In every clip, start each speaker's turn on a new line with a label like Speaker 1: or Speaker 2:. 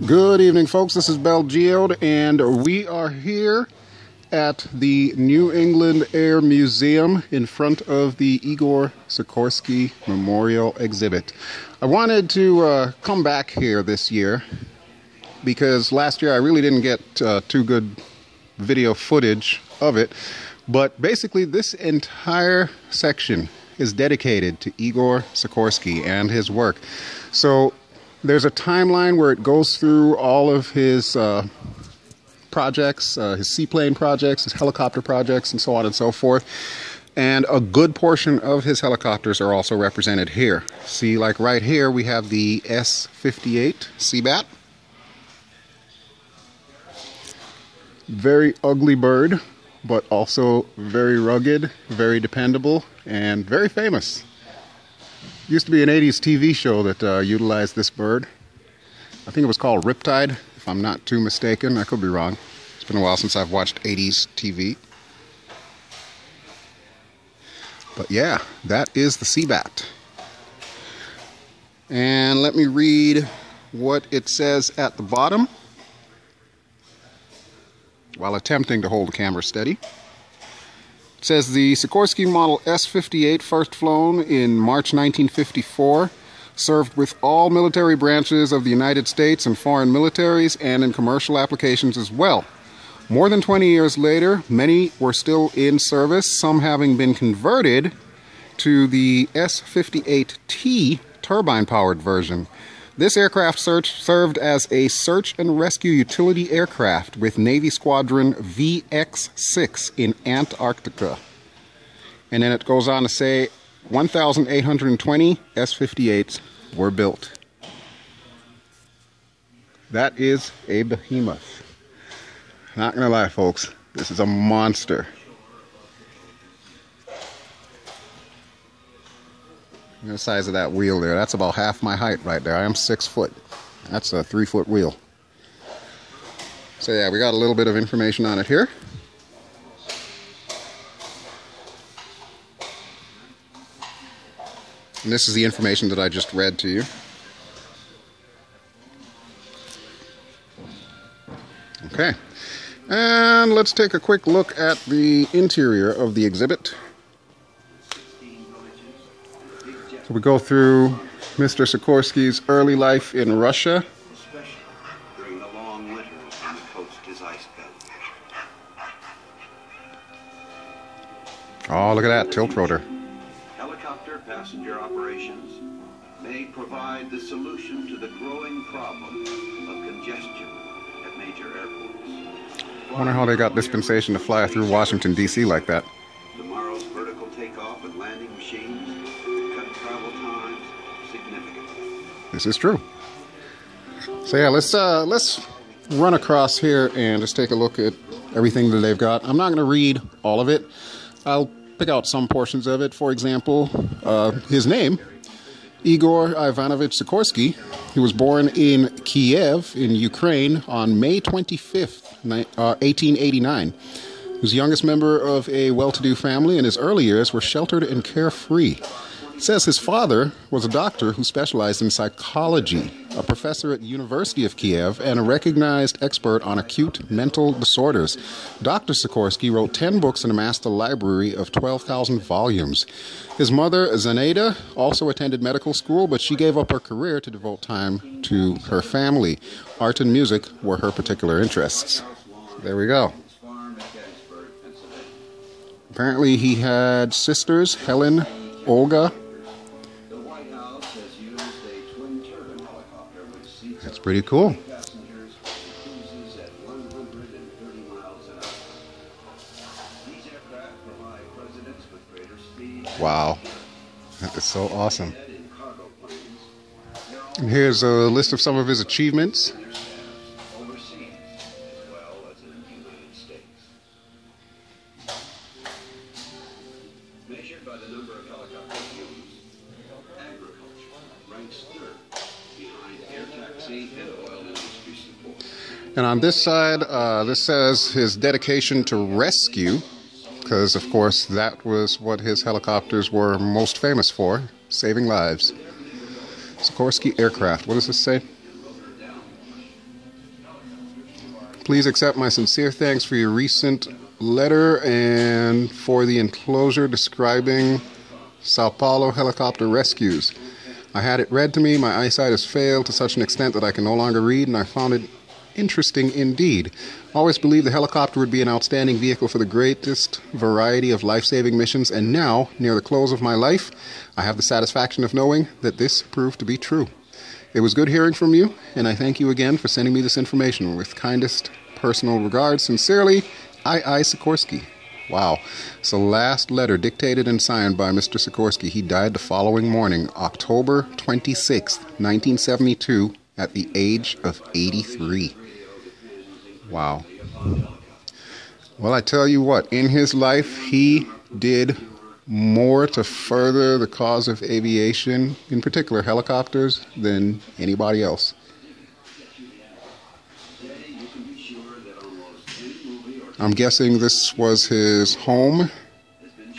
Speaker 1: Good evening, folks. This is BelGeode, and we are here at the New England Air Museum in front of the Igor Sikorsky Memorial Exhibit. I wanted to come back here this year because last year I really didn't get too good video footage of it, but basically this entire section is dedicated to Igor Sikorsky and his work. So there's a timeline where it goes through all of his projects, his seaplane projects, his helicopter projects, and so on and so forth. And a good portion of his helicopters are also represented here. See, like right here, we have the S-58 Seabat. Very ugly bird, but also very rugged, very dependable, and very famous. Used to be an 80s TV show that utilized this bird. I think it was called Riptide, if I'm not too mistaken. I could be wrong. It's been a while since I've watched 80s TV. But yeah, that is the Seabat. And let me read what it says at the bottom while attempting to hold the camera steady. It says the Sikorsky Model S-58, first flown in March 1954, served with all military branches of the United States and foreign militaries and in commercial applications as well. More than 20 years later, many were still in service, some having been converted to the S-58T turbine-powered version. This aircraft served as a search and rescue utility aircraft with Navy Squadron VX-6 in Antarctica. And then it goes on to say 1,820 S-58s were built. That is a behemoth. Not gonna lie, folks, this is a monster. The size of that wheel there, that's about half my height right there. I am 6 foot. That's a 3-foot wheel. So yeah, we got a little bit of information on it here. And this is the information that I just read to you. Okay. And let's take a quick look at the interior of the exhibit. So we go through Mr. Sikorsky's early life in Russia.
Speaker 2: Especially during the long winters when the coast is ice-bound.
Speaker 1: Oh, look at that tilt rotor.
Speaker 2: Helicopter passenger operations may provide the solution to the growing problem of congestion at major airports.
Speaker 1: I wonder how they got dispensation to fly through Washington, D.C. like that.
Speaker 2: Tomorrow's vertical takeoff and landing machines cut travel times significantly.
Speaker 1: This is true. So yeah, let's run across here and just take a look at everything that they've got. I'm not going to read all of it. I'll pick out some portions of it. For example, his name, Igor Ivanovich Sikorsky. He was born in Kiev in Ukraine on May 25th, 1889. He was the youngest member of a well-to-do family, and his early years were sheltered and carefree. It says his father was a doctor who specialized in psychology, a professor at the University of Kiev, and a recognized expert on acute mental disorders. Dr. Sikorsky wrote 10 books and amassed a library of 12,000 volumes. His mother, Zenaida, also attended medical school, but she gave up her career to devote time to her family. Art and music were her particular interests. There we go. Apparently he had sisters, Helen, Olga. That's pretty cool. Wow, that is so awesome. And here's a list of some of his achievements.
Speaker 2: Measured by the number of helicopters used, agriculture ranks third behind air taxi and oil industry support.
Speaker 1: And on this side, this says his dedication to rescue, because of course that was what his helicopters were most famous for, saving lives. Sikorsky aircraft. What does this say? please accept my sincere thanks for your recent letter and for the enclosure describing Sao Paulo helicopter rescues. I had it read to me. My eyesight has failed to such an extent that I can no longer read, and I found it interesting indeed. I always believed the helicopter would be an outstanding vehicle for the greatest variety of life-saving missions, and now, near the close of my life, I have the satisfaction of knowing that this proved to be true. It was good hearing from you, and I thank you again for sending me this information. With kindest personal regards, sincerely, I. Sikorsky. Wow. It's the last letter dictated and signed by Mr. Sikorsky. He died the following morning, October 26th, 1972, at the age of 83. Wow. Well, I tell you what, in his life, he did more to further the cause of aviation, in particular helicopters, than anybody else. I'm guessing this was his home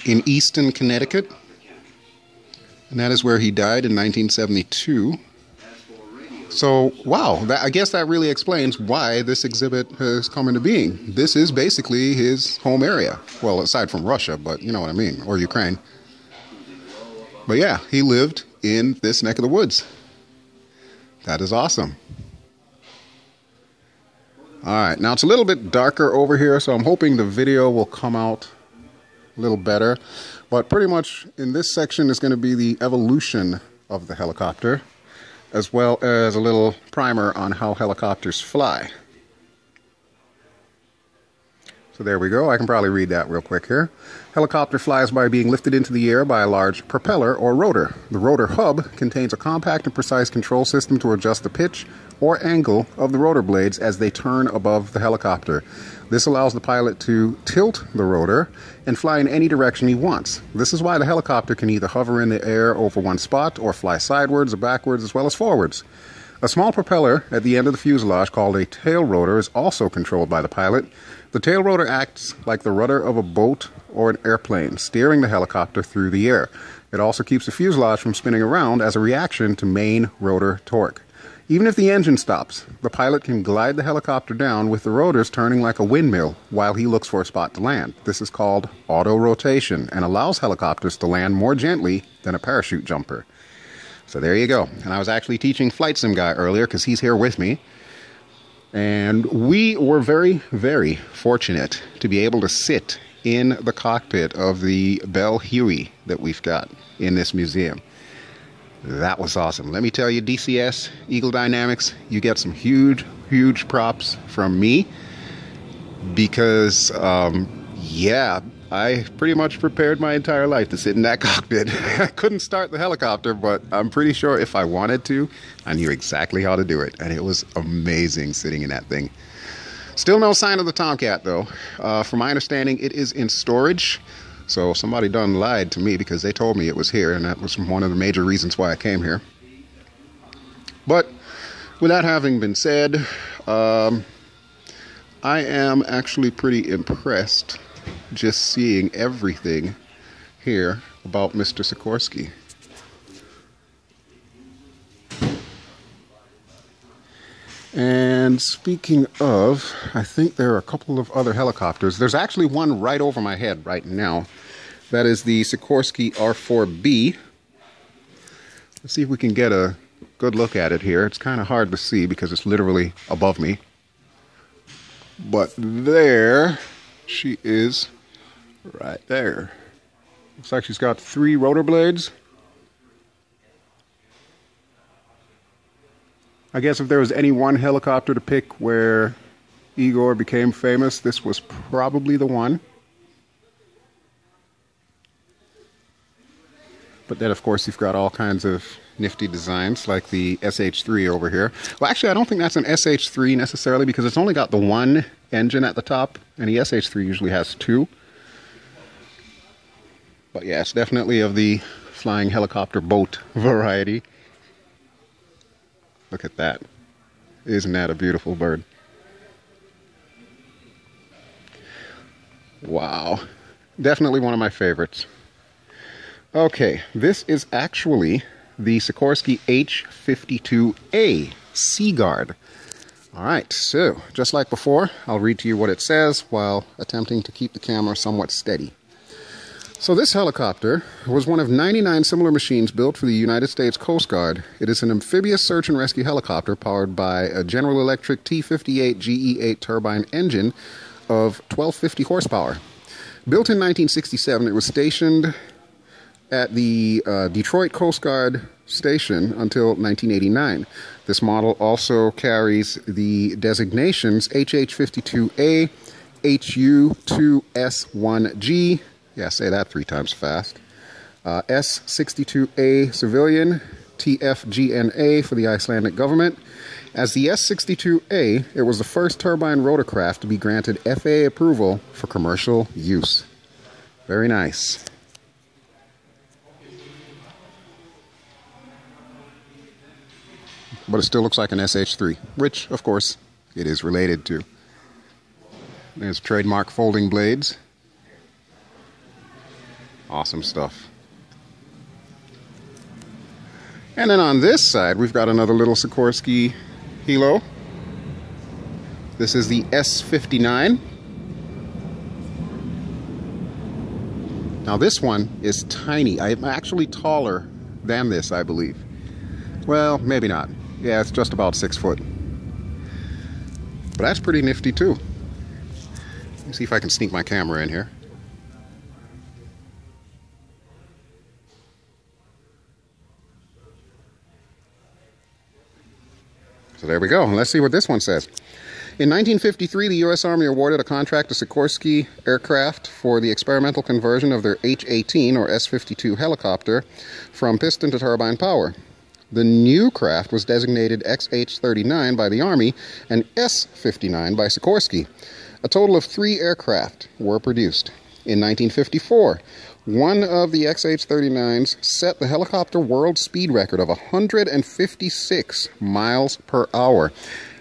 Speaker 1: in Easton, Connecticut, and that is where he died in 1972. So, wow, I guess that really explains why this exhibit has come into being. This is basically his home area. Well, aside from Russia, but you know what I mean, or Ukraine. But yeah, he lived in this neck of the woods. That is awesome. Alright, now it's a little bit darker over here, so I'm hoping the video will come out a little better. But pretty much in this section is going to be the evolution of the helicopter, as well as a little primer on how helicopters fly. So there we go. I can probably read that real quick here. Helicopter flies by being lifted into the air by a large propeller or rotor. The rotor hub contains a compact and precise control system to adjust the pitch or angle of the rotor blades as they turn above the helicopter. This allows the pilot to tilt the rotor and fly in any direction he wants. This is why the helicopter can either hover in the air over one spot or fly sidewards or backwards as well as forwards. A small propeller at the end of the fuselage called a tail rotor is also controlled by the pilot. The tail rotor acts like the rudder of a boat or an airplane, steering the helicopter through the air. It also keeps the fuselage from spinning around as a reaction to main rotor torque. Even if the engine stops, the pilot can glide the helicopter down with the rotors turning like a windmill while he looks for a spot to land. This is called auto-rotation and allows helicopters to land more gently than a parachute jumper. So there you go. And I was actually teaching FlightSim guy earlier because he's here with me. And we were very, very fortunate to be able to sit in the cockpit of the Bell Huey that we've got in this museum. That was awesome. Let me tell you, DCS, Eagle Dynamics, you get some huge, huge props from me because, yeah, I pretty much prepared my entire life to sit in that cockpit. I couldn't start the helicopter, but I'm pretty sure if I wanted to, I knew exactly how to do it. And it was amazing sitting in that thing. Still no sign of the Tomcat, though. From my understanding, it is in storage. So somebody done lied to me because they told me it was here, and that was one of the major reasons why I came here. But with that having been said, I am actually pretty impressed just seeing everything here about Mr. Sikorsky. And speaking of, I think there are a couple of other helicopters. There's actually one right over my head right now. That is the Sikorsky R4B. Let's see if we can get a good look at it here. It's kind of hard to see because it's literally above me. But there she is, right there. Looks like she's got 3 rotor blades. I guess if there was any one helicopter to pick where Igor became famous, this was probably the one. But then, of course, you've got all kinds of nifty designs, like the SH3 over here. Well, actually, I don't think that's an SH3 necessarily, because it's only got the one engine at the top, and the SH3 usually has 2. But yeah, it's definitely of the flying helicopter boat variety. Look at that. Isn't that a beautiful bird? Wow. Definitely one of my favorites. Okay, this is actually the Sikorsky H-52A Sea Guard. Alright, so just like before, I'll read to you what it says while attempting to keep the camera somewhat steady. So this helicopter was one of 99 similar machines built for the United States Coast Guard. It is an amphibious search and rescue helicopter powered by a General Electric T-58 GE8 turbine engine of 1250 horsepower. Built in 1967, it was stationed at the Detroit Coast Guard Station until 1989. This model also carries the designations HH52A, HU2S1G, yeah, say that 3 times fast, S62A Civilian, TFGNA for the Icelandic government. As the S62A, it was the first turbine rotorcraft to be granted FAA approval for commercial use. Very nice. But it still looks like an SH3, which, of course, it is related to. There's trademark folding blades. Awesome stuff. And then on this side, we've got another little Sikorsky Helo. This is the S59. Now this one is tiny. I'm actually taller than this, I believe. Well, maybe not. Yeah, it's just about 6 foot. But that's pretty nifty too. Let me see if I can sneak my camera in here. So there we go. Let's see what this one says. In 1953, the U.S. Army awarded a contract to Sikorsky Aircraft for the experimental conversion of their H-18 or S-52 helicopter from piston to turbine power. The new craft was designated XH-39 by the Army and S-59 by Sikorsky. A total of 3 aircraft were produced. In 1954, one of the XH-39s set the helicopter world speed record of 156 miles per hour.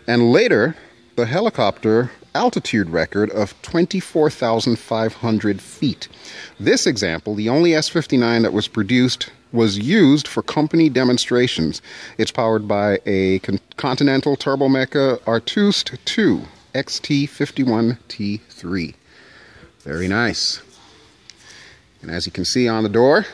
Speaker 1: And later, the helicopter altitude record of 24,500 feet. This example, the only S-59 that was produced, was used for company demonstrations. It's powered by a Continental Turbomeca Artust II XT51T3. Very nice. And as you can see on the door,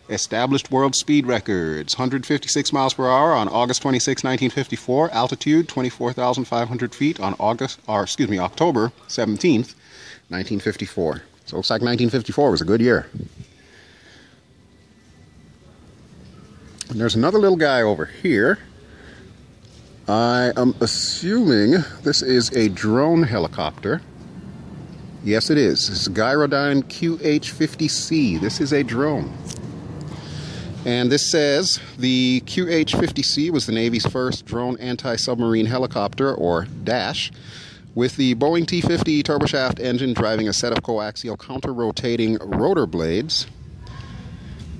Speaker 1: established world speed records. 156 miles per hour on August 26, 1954. Altitude 24,500 feet on October 17th, 1954. So it looks like 1954 was a good year. And there's another little guy over here. I am assuming this is a drone helicopter. Yes, it is. It's a Gyrodyne QH-50C. This is a drone. And this says the QH-50C was the Navy's first drone anti-submarine helicopter, or DASH, with the Boeing T-50 turboshaft engine driving a set of coaxial counter-rotating rotor blades.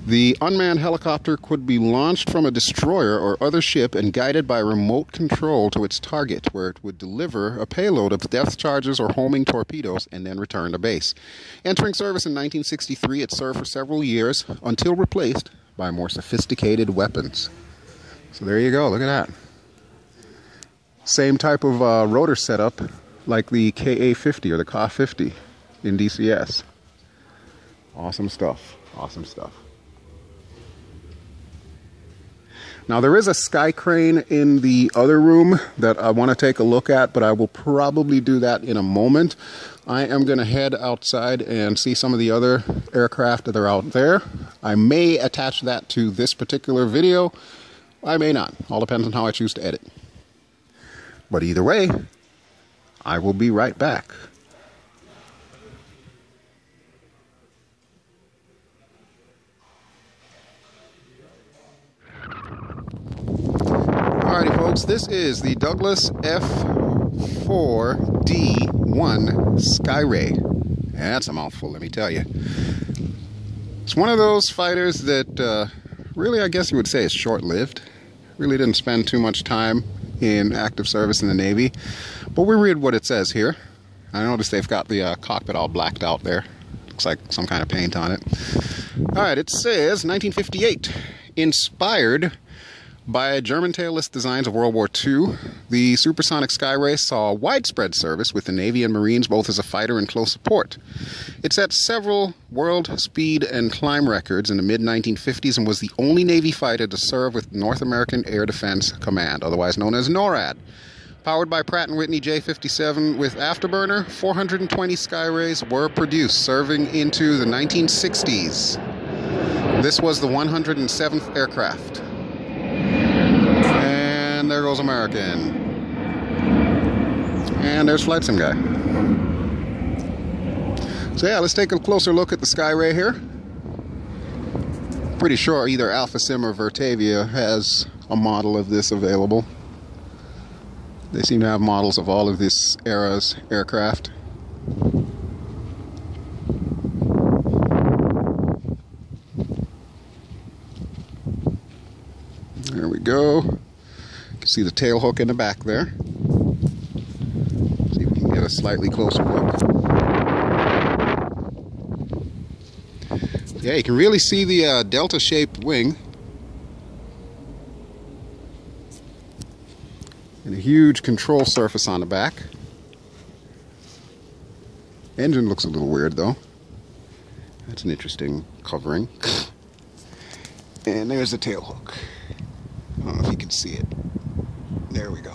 Speaker 1: The unmanned helicopter could be launched from a destroyer or other ship and guided by remote control to its target, where it would deliver a payload of depth charges or homing torpedoes and then return to base. Entering service in 1963, it served for several years until replaced by more sophisticated weapons. So there you go, look at that. Same type of rotor setup like the KA-50 or the KA-50 in DCS. Awesome stuff, awesome stuff. Now there is a Sky Crane in the other room that I want to take a look at, but I will probably do that in a moment. I am going to head outside and see some of the other aircraft that are out there. I may attach that to this particular video. I may not. All depends on how I choose to edit. But either way, I will be right back. Alrighty folks, this is the Douglas F-14 Sky Crane. That's a mouthful, let me tell you. It's one of those fighters that really, I guess you would say, is short-lived. Really didn't spend too much time in active service in the Navy. But we'll read what it says here. I noticed they've got the cockpit all blacked out there. Looks like some kind of paint on it. Alright, it says 1958. Inspired By German tailless designs of World War II, the supersonic Skyray saw widespread service with the Navy and Marines both as a fighter and close support. It set several world speed and climb records in the mid-1950s and was the only Navy fighter to serve with North American Air Defense Command, otherwise known as NORAD. Powered by Pratt & Whitney J57 with afterburner, 420 Skyrays were produced, serving into the 1960s. This was the 107th aircraft. And there goes American. And there's FlightSim guy. So yeah, let's take a closer look at the Skyray here. Pretty sure either AlphaSim or Vertavia has a model of this available. They seem to have models of all of this era's aircraft. There we go. You can see the tail hook in the back there. See if we can get a slightly closer look. Yeah, you can really see the delta-shaped wing. And a huge control surface on the back. Engine looks a little weird though. That's an interesting covering. And there's the tail hook. I don't know if you can see it. There we go.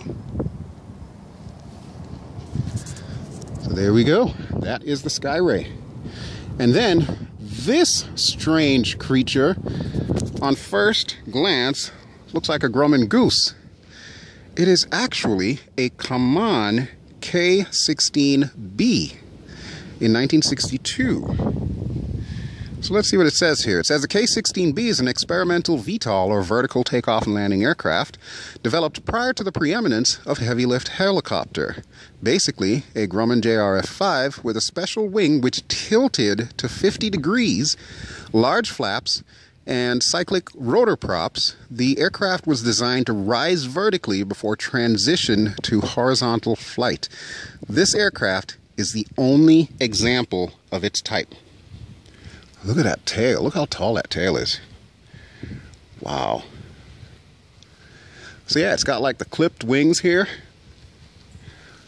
Speaker 1: So there we go. That is the Skyray. And then this strange creature, on first glance, looks like a Grumman goose. It is actually a Kaman K-16B in 1962. So let's see what it says here. It says the K-16B is an experimental VTOL, or vertical takeoff and landing aircraft, developed prior to the preeminence of heavy-lift helicopter. Basically, a Grumman JRF-5 with a special wing which tilted to 50 degrees, large flaps, and cyclic rotor props. The aircraft was designed to rise vertically before transition to horizontal flight. This aircraft is the only example of its type. Look at that tail. Look how tall that tail is. Wow. So yeah, it's got like the clipped wings here.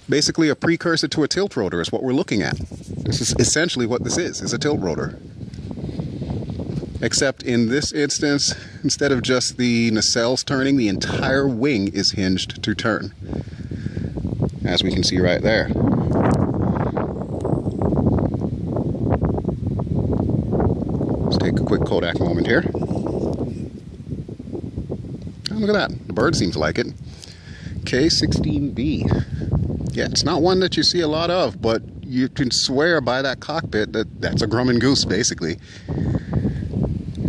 Speaker 1: Basically a precursor to a tilt rotor is what we're looking at. This is essentially what this is a tilt rotor. Except in this instance, instead of just the nacelles turning, the entire wing is hinged to turn. As we can see right there. Take a quick Kodak moment here. Oh, look at that. The bird seems to like it. K-16B. Yeah, it's not one that you see a lot of, but you can swear by that cockpit that that's a Grumman goose, basically.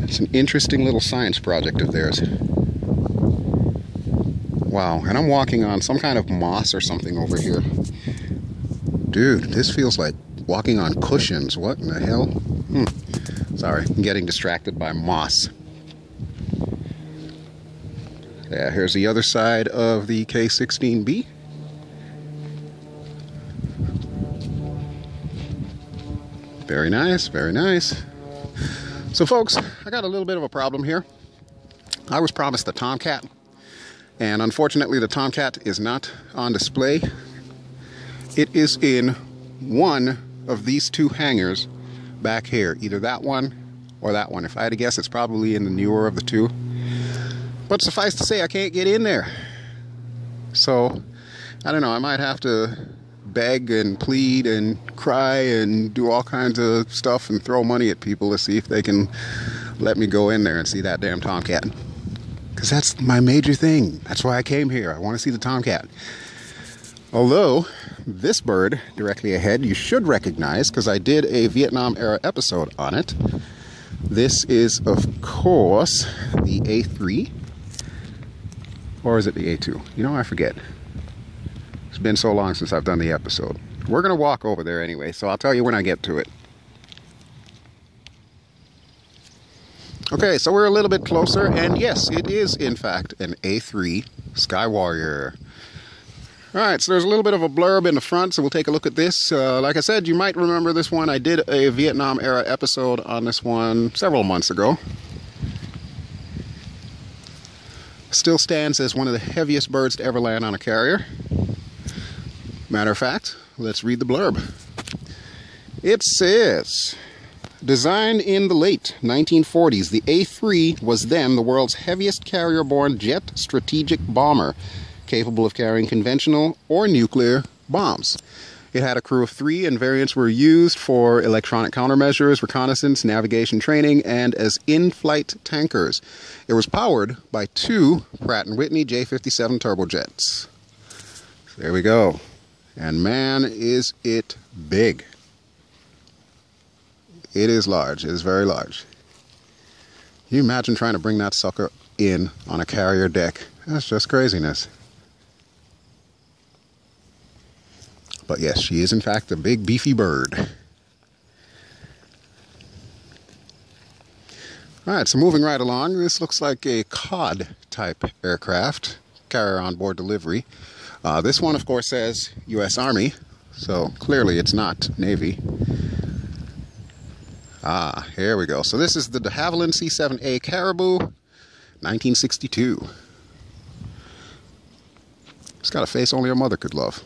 Speaker 1: It's an interesting little science project of theirs. Wow, and I'm walking on some kind of moss or something over here. Dude, this feels like walking on cushions. What in the hell? Sorry, I'm getting distracted by moss. Yeah, here's the other side of the K-16B. Very nice, very nice. So folks, I got a little bit of a problem here. I was promised the Tomcat, and unfortunately the Tomcat is not on display. It is in one of these two hangars back here, either that one or that one. If I had to guess, it's probably in the newer of the two. But suffice to say, I can't get in there. So, I don't know, I might have to beg and plead and cry and do all kinds of stuff and throw money at people to see if they can let me go in there and see that damn Tomcat. Because that's my major thing. That's why I came here. I want to see the Tomcat. Although, this bird directly ahead you should recognize, because I did a Vietnam era episode on it. This is, of course, the A3. Or is it the A2? You know, I forget. It's been so long since I've done the episode. We're going to walk over there anyway, so I'll tell you when I get to it. Okay, so we're a little bit closer, and yes, it is, in fact, an A3 Sky Warrior. Alright, so there's a little bit of a blurb in the front, so we'll take a look at this. Like I said, you might remember this one. I did a Vietnam era episode on this one several months ago. still stands as one of the heaviest birds to ever land on a carrier. Matter of fact, let's read the blurb. It says, designed in the late 1940s, the A-3 was then the world's heaviest carrier-borne jet strategic bomber, capable of carrying conventional or nuclear bombs. It had a crew of 3, and variants were used for electronic countermeasures, reconnaissance, navigation training, and as in-flight tankers. It was powered by 2 Pratt & Whitney J57 turbojets. There we go. And man, is it big. It is large. It is very large. Can you imagine trying to bring that sucker in on a carrier deck? That's just craziness. But yes, she is in fact a big beefy bird. Alright, so moving right along, this looks like a COD type aircraft, carrier on board delivery. This one of course says US Army, so clearly it's not Navy. Ah, here we go. So this is the de Havilland C-7A Caribou, 1962. It's got a face only a mother could love.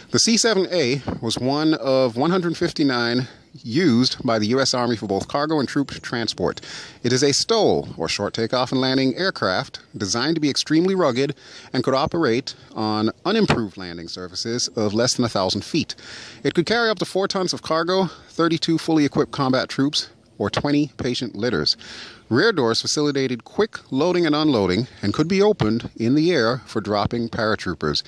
Speaker 1: The C-7A was one of 159 used by the U.S. Army for both cargo and troop transport. It is a STOL, or short takeoff and landing aircraft, designed to be extremely rugged and could operate on unimproved landing surfaces of less than 1,000 feet. It could carry up to 4 tons of cargo, 32 fully equipped combat troops, or 20 patient litters. Rear doors facilitated quick loading and unloading and could be opened in the air for dropping paratroopers.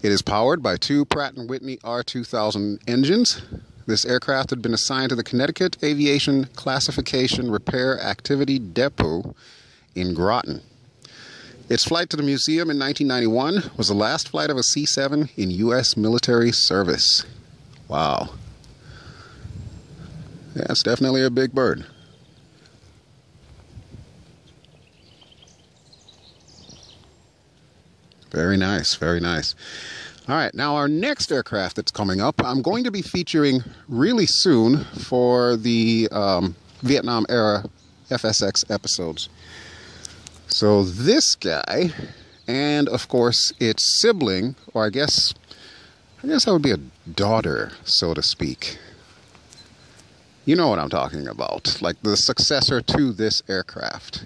Speaker 1: It is powered by 2 Pratt & Whitney R2000 engines. This aircraft had been assigned to the Connecticut Aviation Classification Repair Activity Depot in Groton. Its flight to the museum in 1991 was the last flight of a C-7 in U.S. military service. Wow. Yeah, it's definitely a big bird. Very nice, very nice. All right, now our next aircraft that's coming up, I'm going to be featuring really soon for the Vietnam era FSX episodes. So this guy, and of course its sibling, or I guess that would be a daughter, so to speak. You know what I'm talking about, like the successor to this aircraft.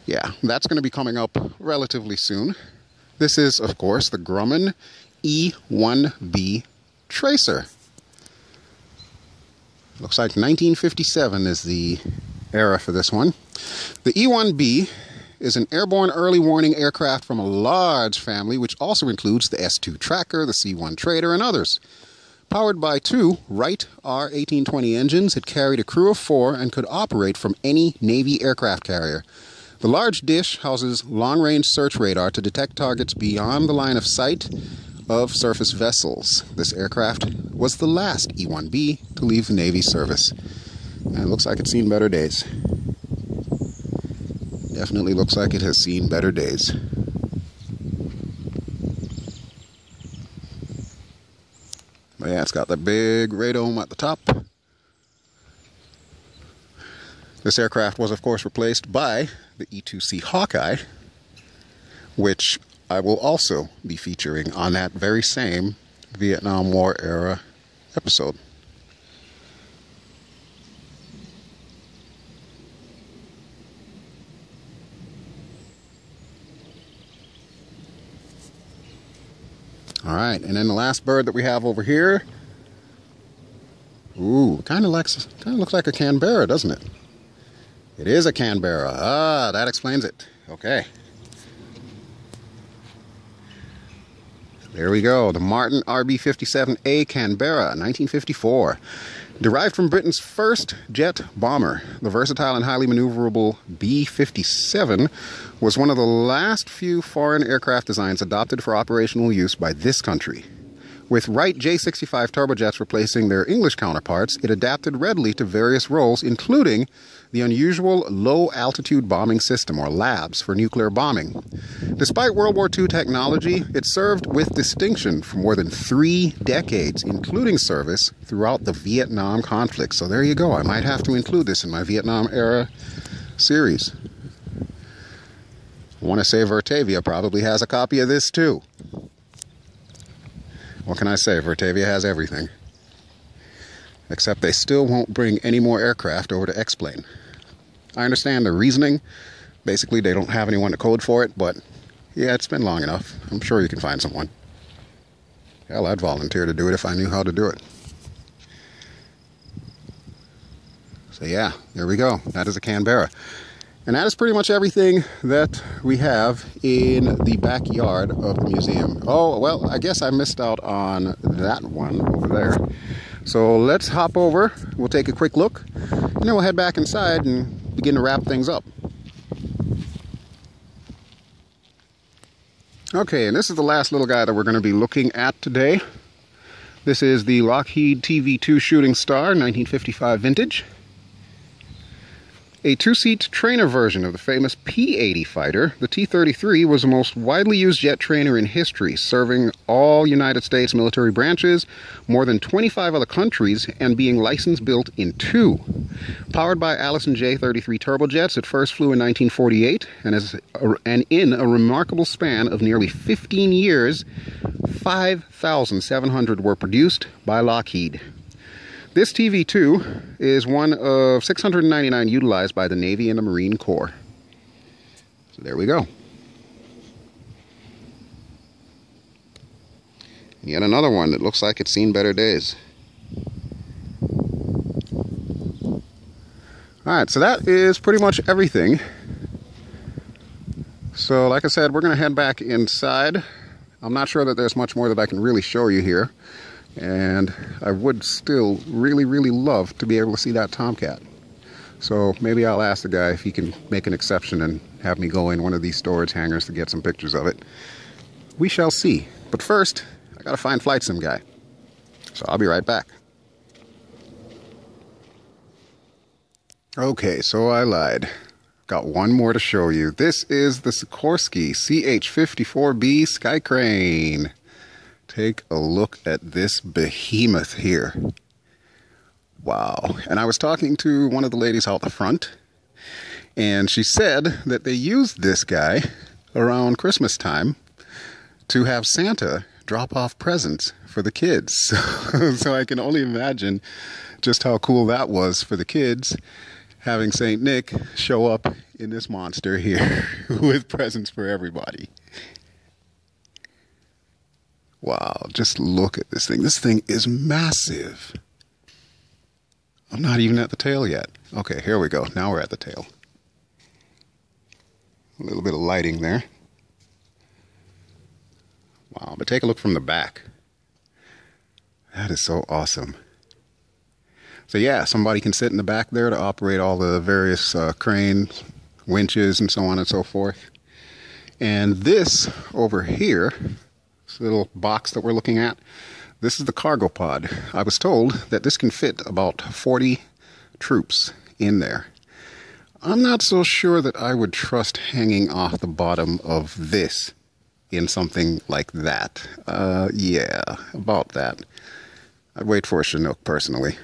Speaker 1: Yeah, that's going to be coming up relatively soon. This is, of course, the Grumman E-1B Tracer. Looks like 1957 is the era for this one. The E-1B is an airborne early warning aircraft from a large family, which also includes the S-2 Tracker, the C-1 Trader, and others. Powered by 2 Wright R-1820 engines, it carried a crew of 4 and could operate from any Navy aircraft carrier. The large dish houses long-range search radar to detect targets beyond the line of sight of surface vessels. This aircraft was the last E-1B to leave the Navy service. And it looks like it's seen better days. Definitely looks like it has seen better days. But yeah, it's got the big radome at the top. This aircraft was, of course, replaced by the E-2C Hawkeye, which I will also be featuring on that very same Vietnam War era episode. All right, and then the last bird that we have over here. Ooh, kind of looks like a Canberra, doesn't it? It is a Canberra. Ah, that explains it. Okay. There we go. The Martin RB-57A Canberra, 1954. Derived from Britain's first jet bomber, the versatile and highly maneuverable B-57 was one of the last few foreign aircraft designs adopted for operational use by this country. With Wright J65 turbojets replacing their English counterparts, it adapted readily to various roles, including the unusual low-altitude bombing system, or LABS, for nuclear bombing. Despite World War II technology, it served with distinction for more than 3 decades, including service throughout the Vietnam conflict. So there you go. I might have to include this in my Vietnam era series. I want to say Vertavia probably has a copy of this too. What can I say? Vertavia has everything. Except they still won't bring any more aircraft over to X-Plane. I understand the reasoning. Basically, they don't have anyone to code for it, but yeah, it's been long enough. I'm sure you can find someone. Hell, I'd volunteer to do it if I knew how to do it. So yeah, there we go. That is a Canberra. And that is pretty much everything that we have in the backyard of the museum. Oh, well, I guess I missed out on that one over there. So let's hop over, we'll take a quick look, and then we'll head back inside and begin to wrap things up. Okay, and this is the last little guy that we're going to be looking at today. This is the Lockheed TV-2 Shooting Star, 1955 vintage. A two-seat trainer version of the famous P-80 fighter, the T-33 was the most widely used jet trainer in history, serving all United States military branches, more than 25 other countries, and being license built in 2. Powered by Allison J-33 turbojets, it first flew in 1948, and in a remarkable span of nearly 15 years, 5,700 were produced by Lockheed. This TV-2 is one of 699 utilized by the Navy and the Marine Corps. So there we go. And yet another one that looks like it's seen better days. Alright, so that is pretty much everything. So like I said, we're going to head back inside. I'm not sure that there's much more that I can really show you here. And I would still really, really love to be able to see that Tomcat. So maybe I'll ask the guy if he can make an exception and have me go in one of these storage hangars to get some pictures of it. We shall see. But first, I gotta find FlightSim guy. So I'll be right back. Okay, so I lied. Got one more to show you. This is the Sikorsky CH54B Sky Crane. Take a look at this behemoth here. Wow. And I was talking to one of the ladies out the front, and she said that they used this guy around Christmas time to have Santa drop off presents for the kids. So I can only imagine just how cool that was for the kids, having St. Nick show up in this monster here with presents for everybody. Wow, just look at this thing. This thing is massive. I'm not even at the tail yet. Okay, here we go. Now we're at the tail. A little bit of lighting there. Wow, but take a look from the back. That is so awesome. So yeah, somebody can sit in the back there to operate all the various cranes, winches, and so on and so forth. And this over here, this little box that we're looking at, this is the cargo pod. I was told that this can fit about 40 troops in there. I'm not so sure that I would trust hanging off the bottom of this in something like that. Yeah, about that. I'd wait for a Chinook personally.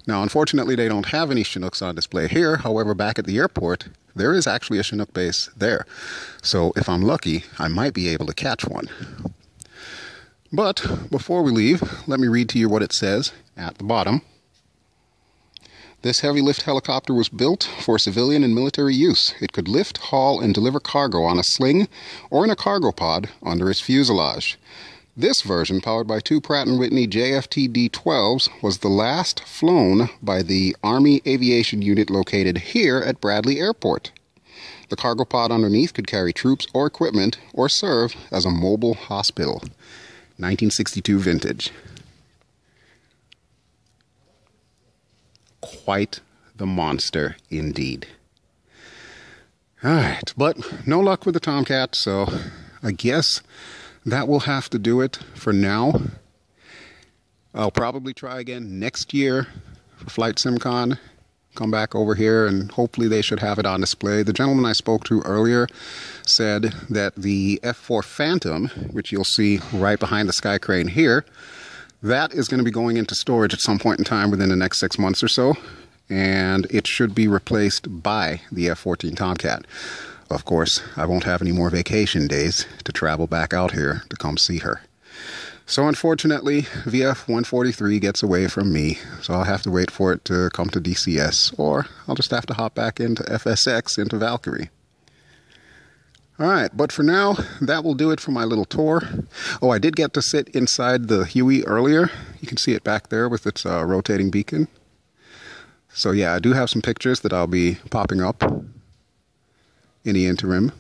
Speaker 1: Now, unfortunately, they don't have any Chinooks on display here. However, back at the airport, there is actually a Chinook base there. So if I'm lucky, I might be able to catch one. But before we leave, let me read to you what it says at the bottom. This heavy lift helicopter was built for civilian and military use. It could lift, haul, and deliver cargo on a sling or in a cargo pod under its fuselage. This version, powered by 2 Pratt & Whitney JFT-D12s, was the last flown by the Army Aviation Unit located here at Bradley Airport. The cargo pod underneath could carry troops or equipment or serve as a mobile hospital. 1962 vintage. Quite the monster indeed. Alright, but no luck with the Tomcat, so I guess that will have to do it for now. I'll probably try again next year for FlightSimCon. Come back over here and hopefully they should have it on display. The gentleman I spoke to earlier said that the F-4 Phantom, which you'll see right behind the Sky Crane here, that is going to be going into storage at some point in time within the next 6 months or so. and it should be replaced by the F-14 Tomcat. Of course, I won't have any more vacation days to travel back out here to come see her. So unfortunately, VF-143 gets away from me, so I'll have to wait for it to come to DCS, or I'll just have to hop back into FSX, into Valkyrie. Alright, but for now, that will do it for my little tour. Oh, I did get to sit inside the Huey earlier. You can see it back there with its rotating beacon. So yeah, I do have some pictures that I'll be popping up in the interim.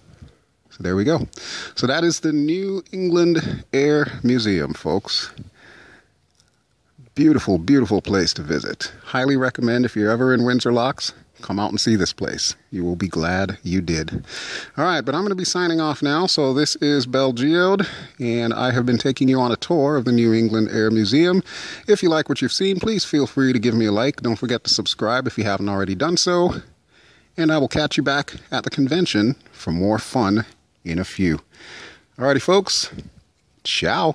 Speaker 1: So there we go. So that is the New England Air Museum, folks. Beautiful, beautiful place to visit. Highly recommend, if you're ever in Windsor Locks, come out and see this place. You will be glad you did. All right, but I'm going to be signing off now. So this is BelGeode, and I have been taking you on a tour of the New England Air Museum. If you like what you've seen, please feel free to give me a like. Don't forget to subscribe if you haven't already done so. And I will catch you back at the convention for more fun in a few. Alrighty, folks. Ciao.